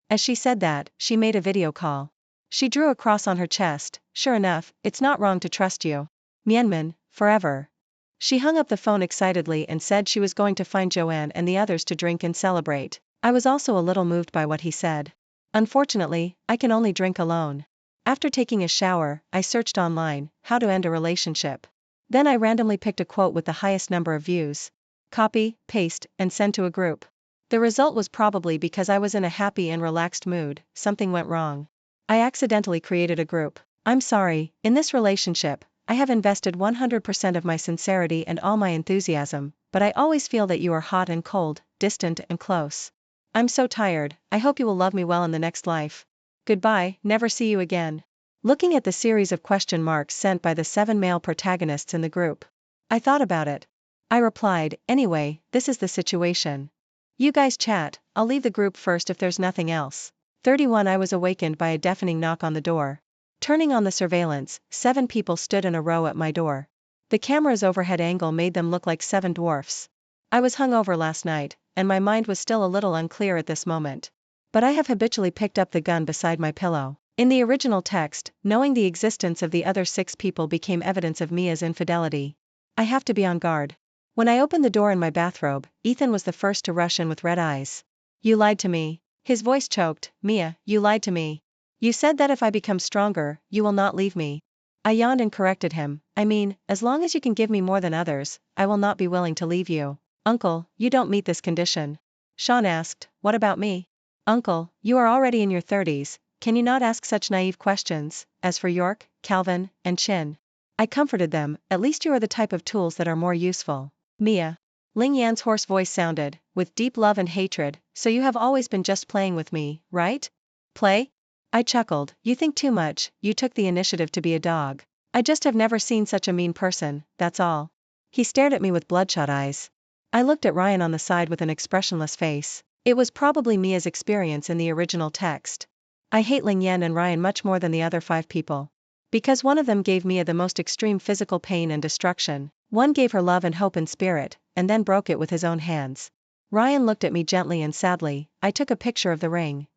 A: As she said that, she made a video call. She drew a cross on her chest. "Sure enough, it's not wrong to trust you. Myanmar, forever." She hung up the phone excitedly and said she was going to find Joanne and the others to drink and celebrate. I was also a little moved by what he said. Unfortunately, I can only drink alone. After taking a shower, I searched online, "How to end a relationship." Then I randomly picked a quote with the highest number of views. Copy, paste, and send to a group. The result was probably because I was in a happy and relaxed mood, something went wrong. I accidentally created a group. "I'm sorry, in this relationship, I have invested 100% of my sincerity and all my enthusiasm, but I always feel that you are hot and cold, distant and close. I'm so tired, I hope you will love me well in the next life. Goodbye, never see you again." Looking at the series of question marks sent by the 7 male protagonists in the group, I thought about it. I replied, "Anyway, this is the situation. You guys chat, I'll leave the group first if there's nothing else." 31 I was awakened by a deafening knock on the door. Turning on the surveillance, 7 people stood in a row at my door. The camera's overhead angle made them look like 7 dwarfs. I was hungover last night, and my mind was still a little unclear at this moment. But I have habitually picked up the gun beside my pillow. In the original text, knowing the existence of the other 6 people became evidence of Mia's infidelity. I have to be on guard. When I opened the door in my bathrobe, Ethan was the first to rush in with red eyes. "You lied to me." His voice choked. "Mia, you lied to me. You said that if I become stronger, you will not leave me. I yawned and corrected him. I mean, as long as you can give me more than others, I will not be willing to leave you. Uncle, you don't meet this condition. Sean asked, what about me? Uncle, you are already in your 30s, can you not ask such naive questions? As for York, Calvin, and Chin, I comforted them, at least you are the type of tools that are more useful. Mia. Ling Yan's hoarse voice sounded, with deep love and hatred, so you have always been just playing with me, right? Play? I chuckled, you think too much, you took the initiative to be a dog. I just have never seen such a mean person, that's all. He stared at me with bloodshot eyes. I looked at Ryan on the side with an expressionless face. It was probably Mia's experience in the original text. I hate Ling Yan and Ryan much more than the other 5 people. Because one of them gave Mia the most extreme physical pain and destruction, one gave her love and hope and spirit, and then broke it with his own hands. Ryan looked at me gently and sadly. I took a picture of the ring.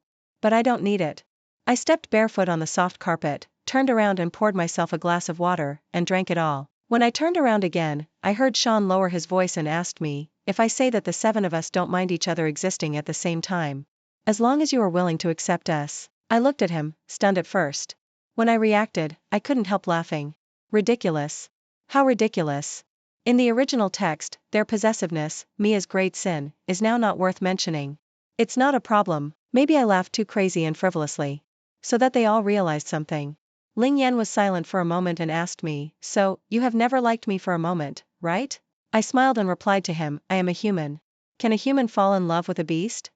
A: But I don't need it. I stepped barefoot on the soft carpet, turned around and poured myself a glass of water, and drank it all. When I turned around again, I heard Sean lower his voice and asked me, if I say that the 7 of us don't mind each other existing at the same time. As long as you are willing to accept us. I looked at him, stunned at first. When I reacted, I couldn't help laughing. Ridiculous. How ridiculous. In the original text, their possessiveness, Mia's great sin, is now not worth mentioning. It's not a problem, maybe I laughed too crazy and frivolously. So that they all realized something. Ling Yan was silent for a moment and asked me, so, you have never liked me for a moment, right? I smiled and replied to him, I am a human. Can a human fall in love with a beast?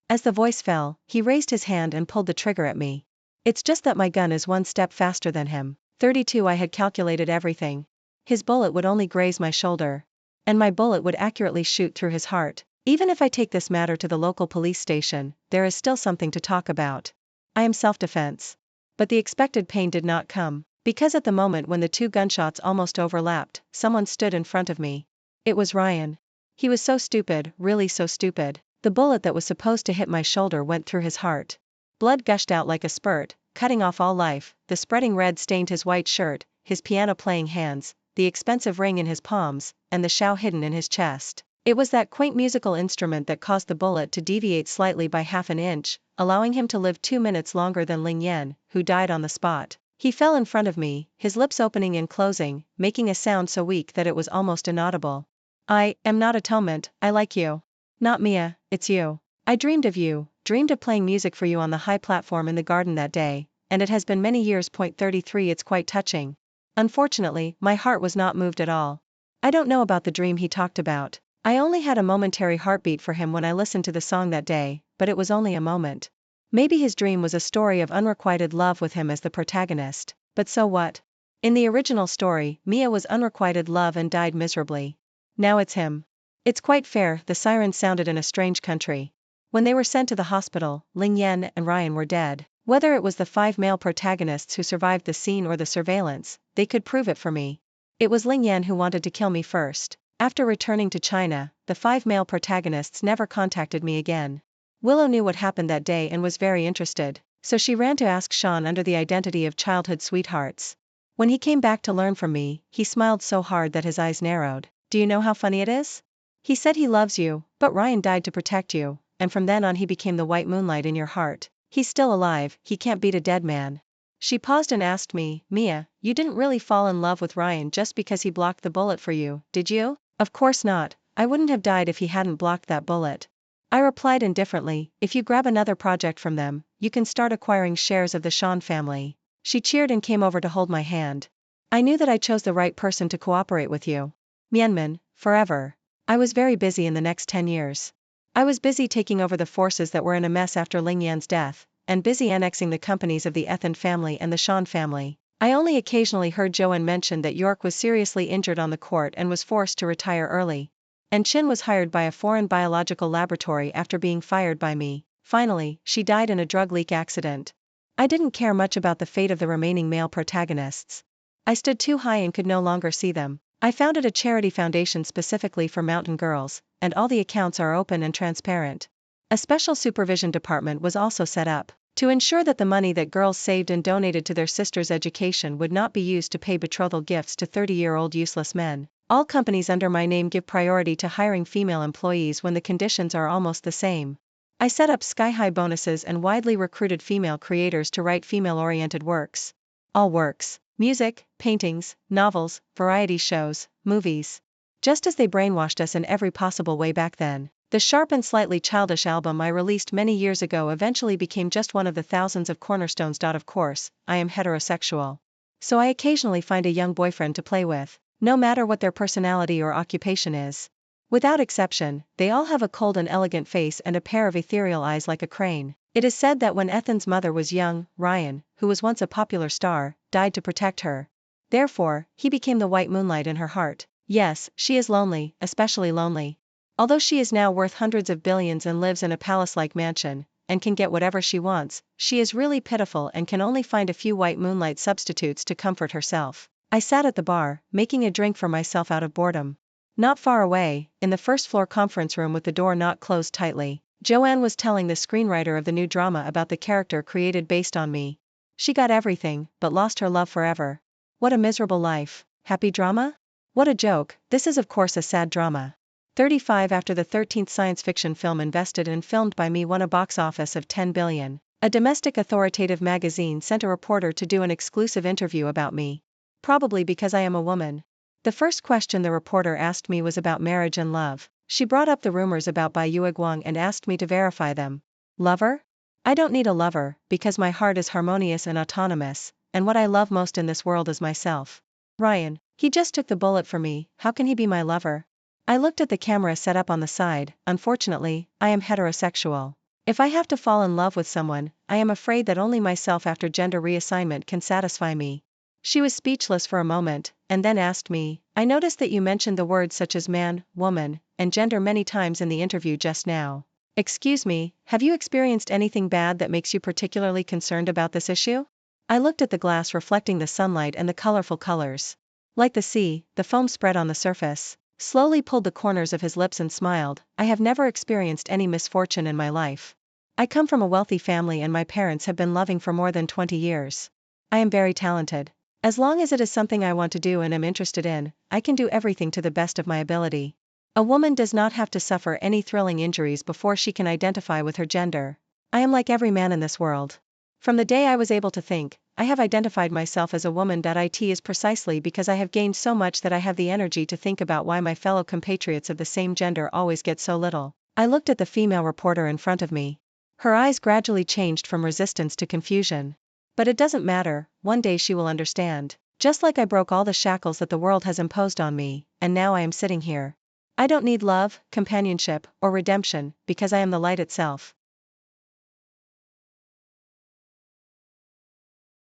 A: As the voice fell, he raised his hand and pulled the trigger at me. It's just that my gun is 1 step faster than him. 32 I had calculated everything. His bullet would only graze my shoulder. And my bullet would accurately shoot through his heart. Even if I take this matter to the local police station, there is still something to talk about. I am self-defense. But the expected pain did not come, because at the moment when the 2 gunshots almost overlapped, someone stood in front of me. It was Ryan. He was so stupid, really so stupid. The bullet that was supposed to hit my shoulder went through his heart. Blood gushed out like a spurt, cutting off all life. The spreading red stained his white shirt, his piano-playing hands, the expensive ring in his palms, and the shao hidden in his chest. It was that quaint musical instrument that caused the bullet to deviate slightly by half an inch, allowing him to live 2 minutes longer than Ling Yan, who died on the spot. He fell in front of me, his lips opening and closing, making a sound so weak that it was almost inaudible. I am not atonement, I like you. Not Mia, it's you. I dreamed of you, dreamed of playing music for you on the high platform in the garden that day, and it has been many years. 33 It's quite touching. Unfortunately, my heart was not moved at all. I don't know about the dream he talked about. I only had a momentary heartbeat for him when I listened to the song that day, but it was only a moment. Maybe his dream was a story of unrequited love with him as the protagonist, but so what? In the original story, Mia was unrequited love and died miserably. Now it's him. It's quite fair. The sirens sounded in a strange country. When they were sent to the hospital, Ling Yan and Ryan were dead. Whether it was the 5 male protagonists who survived the scene or the surveillance, they could prove it for me. It was Ling Yan who wanted to kill me first. After returning to China, the 5 male protagonists never contacted me again. Willow knew what happened that day and was very interested, so she ran to ask Sean under the identity of childhood sweethearts. When he came back to learn from me, he smiled so hard that his eyes narrowed. Do you know how funny it is? He said he loves you, but Ryan died to protect you, and from then on he became the white moonlight in your heart. He's still alive, he can't beat a dead man. She paused and asked me, Mia, you didn't really fall in love with Ryan just because he blocked the bullet for you, did you? Of course not, I wouldn't have died if he hadn't blocked that bullet. I replied indifferently, if you grab another project from them, you can start acquiring shares of the Sean family. She cheered and came over to hold my hand. I knew that I chose the right person to cooperate with you. Myanmar, forever. I was very busy in the next 10 years. I was busy taking over the forces that were in a mess after Ling Yan's death, and busy annexing the companies of the Ethan family and the Sean family. I only occasionally heard Joanne mention that York was seriously injured on the court and was forced to retire early. And Chin was hired by a foreign biological laboratory after being fired by me. Finally, she died in a drug leak accident. I didn't care much about the fate of the remaining male protagonists. I stood too high and could no longer see them. I founded a charity foundation specifically for mountain girls, and all the accounts are open and transparent. A special supervision department was also set up to ensure that the money that girls saved and donated to their sisters' education would not be used to pay betrothal gifts to 30-year-old useless men. All companies under my name give priority to hiring female employees when the conditions are almost the same. I set up sky-high bonuses and widely recruited female creators to write female-oriented works. All works: music, paintings, novels, variety shows, movies. Just as they brainwashed us in every possible way back then. The sharp and slightly childish album I released many years ago eventually became just one of the thousands of cornerstones. Of course, I am heterosexual. So I occasionally find a young boyfriend to play with, no matter what their personality or occupation is. Without exception, they all have a cold and elegant face and a pair of ethereal eyes like a crane. It is said that when Ethan's mother was young, Ryan, who was once a popular star, died to protect her. Therefore, he became the white moonlight in her heart. Yes, she is lonely, especially lonely. Although she is now worth hundreds of billions and lives in a palace-like mansion, and can get whatever she wants, she is really pitiful and can only find a few white moonlight substitutes to comfort herself. I sat at the bar, making a drink for myself out of boredom. Not far away, in the first-floor conference room with the door not closed tightly, Joanne was telling the screenwriter of the new drama about the character created based on me. She got everything, but lost her love forever. What a miserable life. Happy drama? What a joke. This is of course a sad drama. 35 After the 13th science fiction film invested and filmed by me won a box office of $10 billion, a domestic authoritative magazine sent a reporter to do an exclusive interview about me. Probably because I am a woman. The first question the reporter asked me was about marriage and love. She brought up the rumors about Bai Yueguang and asked me to verify them. Lover? I don't need a lover, because my heart is harmonious and autonomous, and what I love most in this world is myself. Ryan, he just took the bullet for me, how can he be my lover? I looked at the camera set up on the side. Unfortunately, I am heterosexual. If I have to fall in love with someone, I am afraid that only myself after gender reassignment can satisfy me. She was speechless for a moment, and then asked me, I noticed that you mentioned the words such as man, woman, and gender many times in the interview just now. Excuse me, have you experienced anything bad that makes you particularly concerned about this issue? I looked at the glass reflecting the sunlight and the colorful colors. Like the sea, the foam spread on the surface. Slowly pulled the corners of his lips and smiled. I have never experienced any misfortune in my life. I come from a wealthy family and my parents have been loving for more than 20 years. I am very talented. As long as it is something I want to do and am interested in, I can do everything to the best of my ability. A woman does not have to suffer any thrilling injuries before she can identify with her gender. I am like every man in this world. From the day I was able to think, I have identified myself as a woman. It is precisely because I have gained so much that I have the energy to think about why my fellow compatriots of the same gender always get so little. I looked at the female reporter in front of me. Her eyes gradually changed from resistance to confusion. But it doesn't matter, one day she will understand. Just like I broke all the shackles that the world has imposed on me, and now I am sitting here. I don't need love, companionship, or redemption, because I am the light itself.